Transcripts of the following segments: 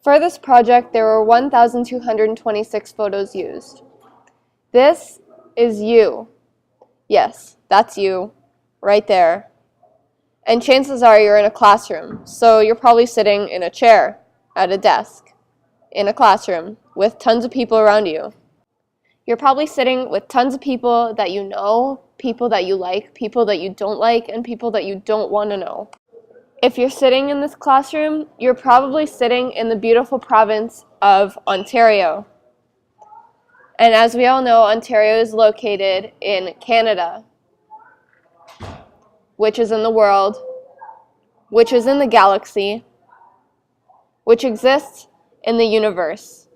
For this project, there were 1,226 photos used. This is you. Yes, that's you, right there. And chances are you're in a classroom, so you're probably sitting in a chair, at a desk, in a classroom, with tons of people around you. You're probably sitting with tons of people that you know, people that you like, people that you don't like, and people that you don't want to know. If you're sitting in this classroom, you're probably sitting in the beautiful province of Ontario. And as we all know, Ontario is located in Canada, which is in the world, which is in the galaxy, which exists in the universe.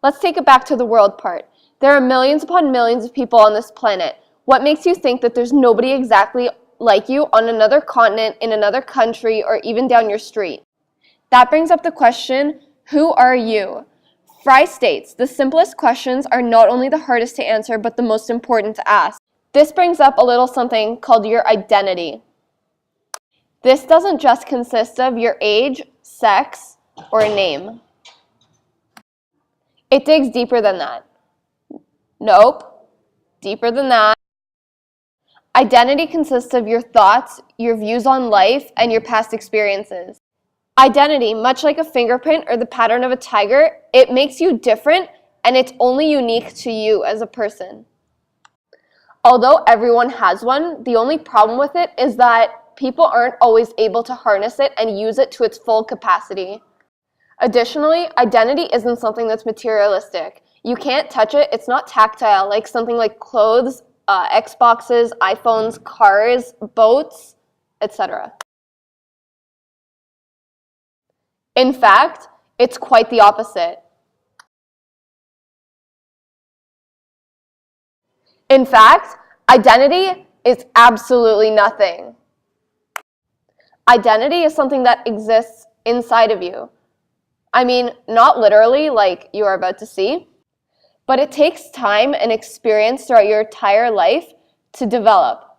Let's take it back to the world part. There are millions upon millions of people on this planet. What makes you think that there's nobody exactly like you on another continent, in another country, or even down your street? That brings up the question, who are you? Fry states, the simplest questions are not only the hardest to answer, but the most important to ask. This brings up a little something called your identity. This doesn't just consist of your age, sex, or name. It digs deeper than that. Nope, deeper than that. Identity consists of your thoughts, your views on life, and your past experiences. Identity, much like a fingerprint or the pattern of a tiger, it makes you different, and it's only unique to you as a person. Although everyone has one, the only problem with it is that people aren't always able to harness it and use it to its full capacity. Additionally, identity isn't something that's materialistic. You can't touch it, it's not tactile, like something like clothes, Xboxes, iPhones, cars, boats, etc. In fact, it's quite the opposite. In fact, identity is absolutely nothing. Identity is something that exists inside of you. I mean, not literally like you are about to see, but it takes time and experience throughout your entire life to develop.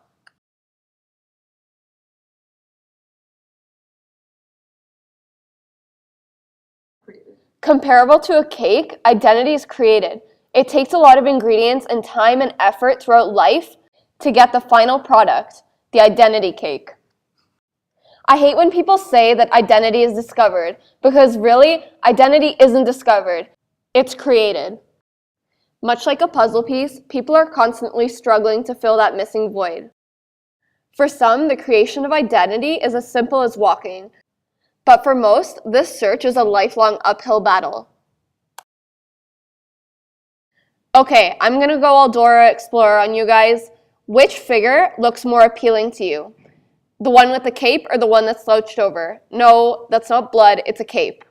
Comparable to a cake, identity is created. It takes a lot of ingredients and time and effort throughout life to get the final product, the identity cake. I hate when people say that identity is discovered, because really, identity isn't discovered, it's created. Much like a puzzle piece, people are constantly struggling to fill that missing void. For some, the creation of identity is as simple as walking, but for most, this search is a lifelong uphill battle. Okay, I'm gonna go all Dora Explorer on you guys. Which figure looks more appealing to you? The one with the cape or the one that's slouched over? No, that's not blood, it's a cape.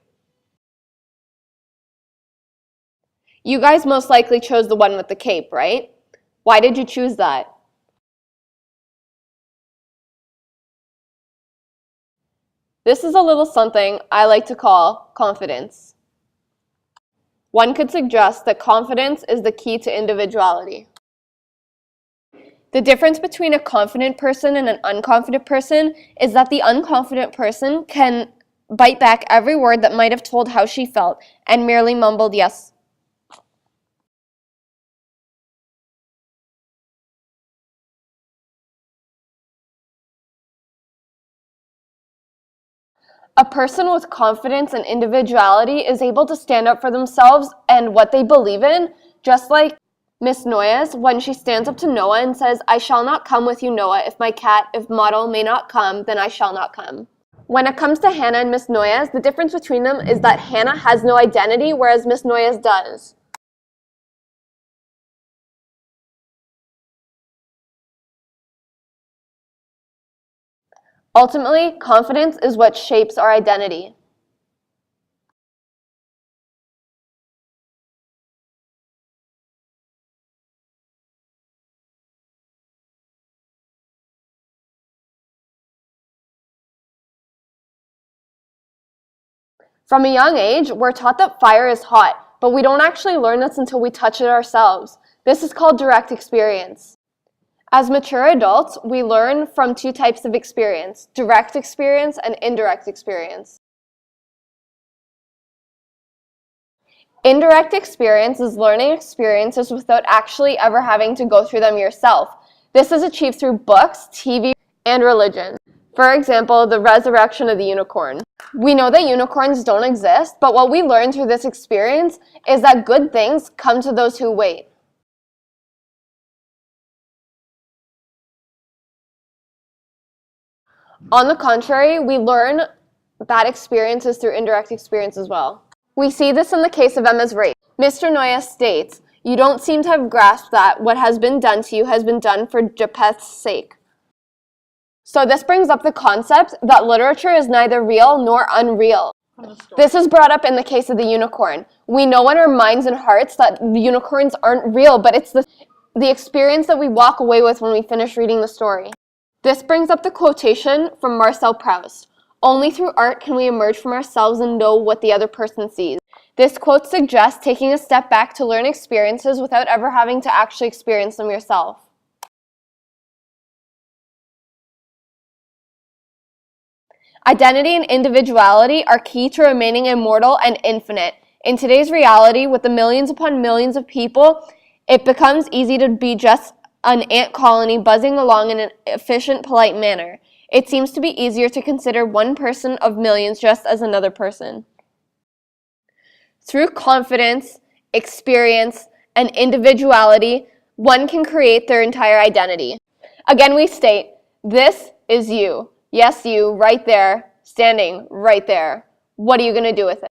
You guys most likely chose the one with the cape, right? Why did you choose that? This is a little something I like to call confidence. One could suggest that confidence is the key to individuality. The difference between a confident person and an unconfident person is that the unconfident person can bite back every word that might have told how she felt and merely mumbled yes. A person with confidence and individuality is able to stand up for themselves and what they believe in, just like Miss Noyes when she stands up to Noah and says, "I shall not come with you, Noah. If model may not come, then I shall not come." When it comes to Hannah and Miss Noyes, the difference between them is that Hannah has no identity, whereas Miss Noyes does. Ultimately, confidence is what shapes our identity. From a young age, we're taught that fire is hot, but we don't actually learn this until we touch it ourselves. This is called direct experience. As mature adults, we learn from two types of experience, direct experience and indirect experience. Indirect experience is learning experiences without actually ever having to go through them yourself. This is achieved through books, TV, and religion. For example, the resurrection of the unicorn. We know that unicorns don't exist, but what we learn through this experience is that good things come to those who wait. On the contrary, we learn bad experiences through indirect experience as well. We see this in the case of Emma's rape. Mr. Noya states, "You don't seem to have grasped that what has been done to you has been done for Japheth's sake." So this brings up the concept that literature is neither real nor unreal. This is brought up in the case of the unicorn. We know in our minds and hearts that the unicorns aren't real, but it's the experience that we walk away with when we finish reading the story. This brings up the quotation from Marcel Proust. "Only through art can we emerge from ourselves and know what the other person sees." This quote suggests taking a step back to learn experiences without ever having to actually experience them yourself. Identity and individuality are key to remaining immortal and infinite. In today's reality, with the millions upon millions of people, it becomes easy to be just an ant colony buzzing along in an efficient, polite manner. It seems to be easier to consider one person of millions just as another person. Through confidence, experience, and individuality, one can create their entire identity. Again, we state, this is you. Yes, you, right there, standing right there. What are you going to do with it?